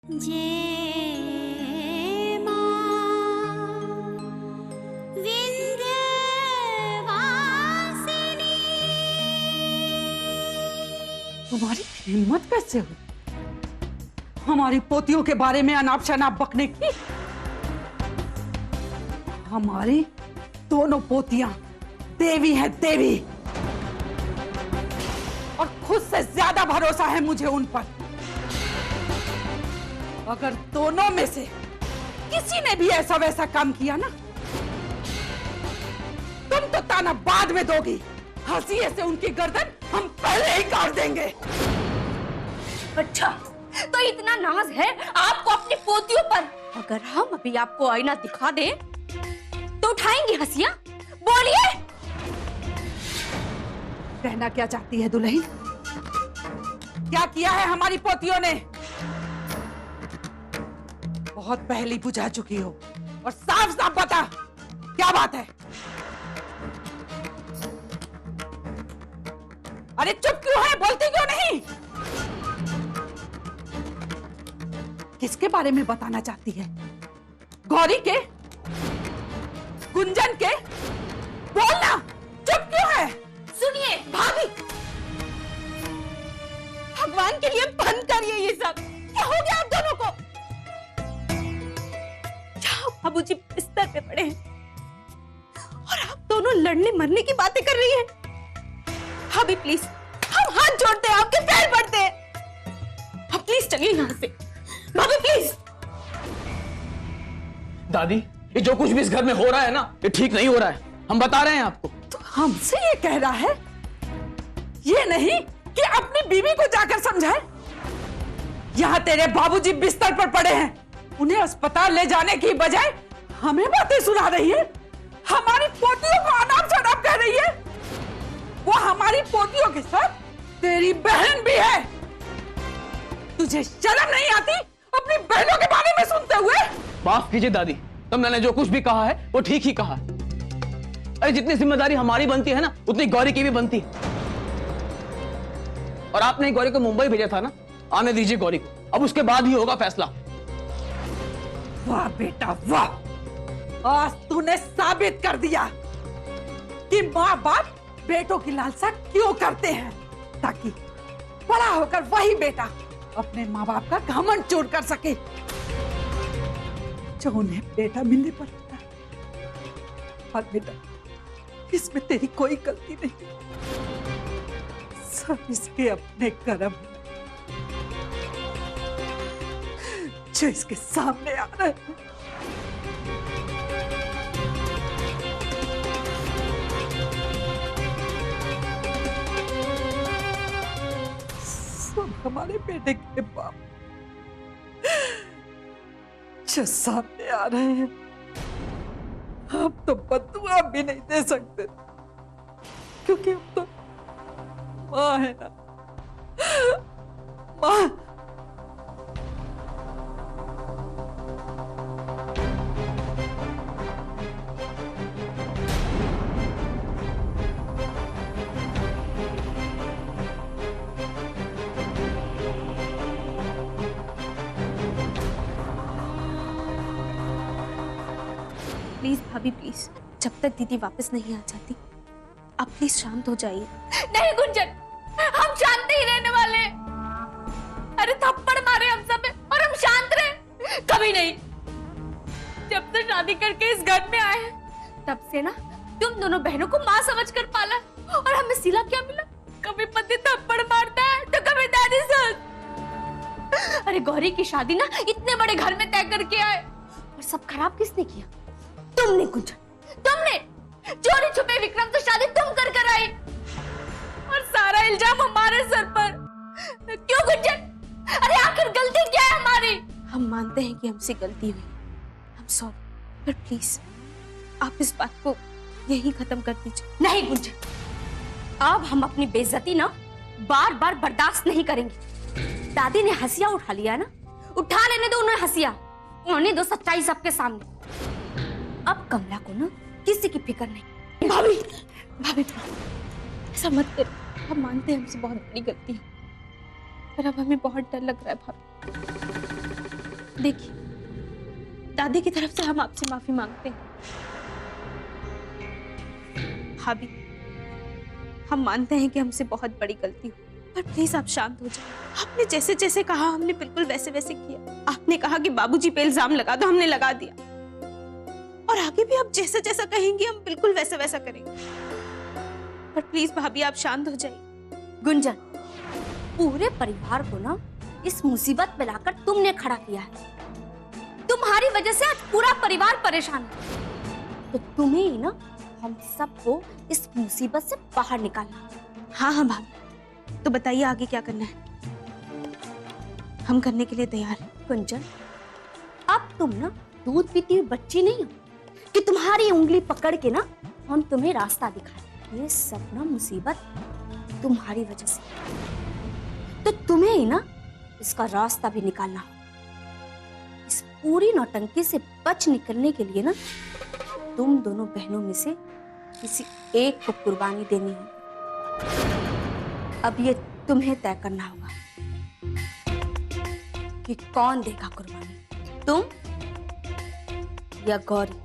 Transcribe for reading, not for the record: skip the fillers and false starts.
जय मां विंध्यवासिनी। तुम्हारी हिम्मत कैसे हुई हमारी पोतियों के बारे में अनाप शनाप बकने की? हमारी दोनों पोतियां देवी हैं, देवी। और खुद से ज्यादा भरोसा है मुझे उन पर। अगर दोनों में से किसी ने भी ऐसा वैसा काम किया ना, तुम तो ताना बाद में दोगी। हंसिए से उनकी गर्दन हम पहले ही काट देंगे। अच्छा, तो इतना नाज है आपको अपनी पोतियों पर। अगर हम अभी आपको आईना दिखा दें तो उठाएंगी हंसिया? बोलिए। कहना क्या चाहती है दुल्हन? क्या किया है हमारी पोतियों ने? बहुत पहली बुझा चुकी हो और साफ साफ बता क्या बात है। अरे चुप क्यों है? बोलती क्यों नहीं? किसके बारे में बताना चाहती है? गौरी के? गुंजन के? बोलना। चुप क्यों है? सुनिए भाभी, भगवान के लिए बंद करिए ये सब। क्या हो गया आप दोनों को? बाबूजी बिस्तर पे पड़े हैं और आप दोनों लड़ने मरने की बातें कर रही हैं। भाभी प्लीज, हम हाथ जोड़ते हैं, आपके पैर पड़ते हैं। आप प्लीज चलिए यहाँ से। भाभी प्लीज। दादी, ये जो कुछ भी इस घर में हो रहा है ना, ये ठीक नहीं हो रहा है। हम बता रहे हैं आपको। तो हमसे ये कह रहा है, ये नहीं कि अपनी बीवी को जाकर समझाए। यहाँ तेरे बाबूजी बिस्तर पर पड़े हैं, उन्हें अस्पताल ले जाने की बजाय हमें बातें सुना रही है। हमारी पोतियों को अनाप शनाप कह रही है। वो हमारी पोतियों के साथ तेरी बहन भी है। तुझे शर्म नहीं आती अपनी बहनों के बारे में सुनते हुए? माफ कीजिए दादी, तुमने जो कुछ भी कहा है वो ठीक ही कहा है। अरे जितनी जिम्मेदारी हमारी बनती है ना, उतनी गौरी की भी बनती है। और आपने गौरी को मुंबई भेजा था ना, आने दीजिए गौरी को, अब उसके बाद ही होगा फैसला। वाह बेटा वाह, आज तूने साबित कर दिया कि माँ बाप बेटों की लालसा क्यों करते हैं, ताकि बड़ा होकर वही बेटा अपने माँ बाप का घमंड चोर कर सके जो उन्हें बेटा मिलने पर होता है। और बेटा, इसमें तेरी कोई गलती नहीं, सब इसके अपने कर्म हैं जो इसके सामने आ रहे हैं। सब हमारे बेटे के बाप जो सामने आ रहे हैं। हम तो बदुआ भी नहीं दे सकते क्योंकि हम तो माँ है ना, माँ। प्लीज भाभी प्लीज, जब तक दीदी वापस नहीं आ जाती आप प्लीज शांत हो जाइए। नहीं गुंजन, हम शांत ही रहने वाले। अरे थप्पड़ मारे हम सब और हम शांत रहे? कभी नहीं। जब से शादी करके इस घर में आए हैं तब से ना तुम दोनों बहनों को माँ समझकर पाला, और हमें सिला क्या मिला? कभी पति थप्पड़ मारता है तो कभी दादी सास। अरे गौरी की शादी ना इतने बड़े घर में तय करके आए, और सब खराब किसने किया? तुमने गुंजन, तुमने। चोरी छुपे विक्रम से शादी तुम कर कर आई, और सारा इल्जाम हमारे सर पर। क्यों गुंजन? अरे आखिर गलती क्या है हमारी? हम मानते हैं कि हमसे गलती हुई, हम सॉरी, पर प्लीज आप इस बात को यही खत्म कर दीजिए। नहीं गुंजन, अब हम अपनी बेइज्जती ना बार बार बर्दाश्त नहीं करेंगे। दादी ने हंसिया उठा लिया ना, उठा लेने दो उन्हें हंसिया, उन्हें दो सच्चाई सबके सामने। अब कमला को ना किसी की फिक्र नहीं। भाभी, भाभी ऐसा मत करो, हम मानते हैं हमसे बहुत बड़ी गलती है, पर अब हमें बहुत डर लग रहा है भाभी। देखिए, दादी की तरफ से हम आपसे माफी मांगते हैं। भाभी, हम मानते हैं कि हमसे बहुत बड़ी गलती हुई, पर प्लीज आप शांत हो जाए। आपने जैसे जैसे कहा हमने बिल्कुल वैसे वैसे किया। आपने कहा कि बाबूजी पे इल्जाम लगा दो, हमने लगा दिया। और आगे भी आप जैसा जैसा कहेंगे हम बिल्कुल वैसा वैसा करेंगे। पर प्लीज भाभी आप शांत हो जाइए। गुंजन, पूरे परिवार को ना इस मुसीबत में लाकर तुमने खड़ा किया है। तुम्हारी वजह से आज पूरा परिवार परेशान है। तो तुम्हें ही ना हम सबको इस मुसीबत से बाहर निकालना। हाँ हाँ भाभी, तो बताइए आगे क्या करना है। हम करने के लिए तैयार हैं। गुंजन, अब तुम ना दूध पीती हुई बच्ची नहीं हो कि तुम्हारी उंगली पकड़ के ना हम तुम्हें रास्ता दिखाएं। ये सब ना मुसीबत तुम्हारी वजह से, तो तुम्हें ही ना इसका रास्ता भी निकालना हो। इस पूरी नौटंकी से बच निकलने के लिए ना तुम दोनों बहनों में से किसी एक को कुर्बानी देनी होगी। अब ये तुम्हें तय करना होगा कि कौन देगा कुर्बानी, तुम या गौरी।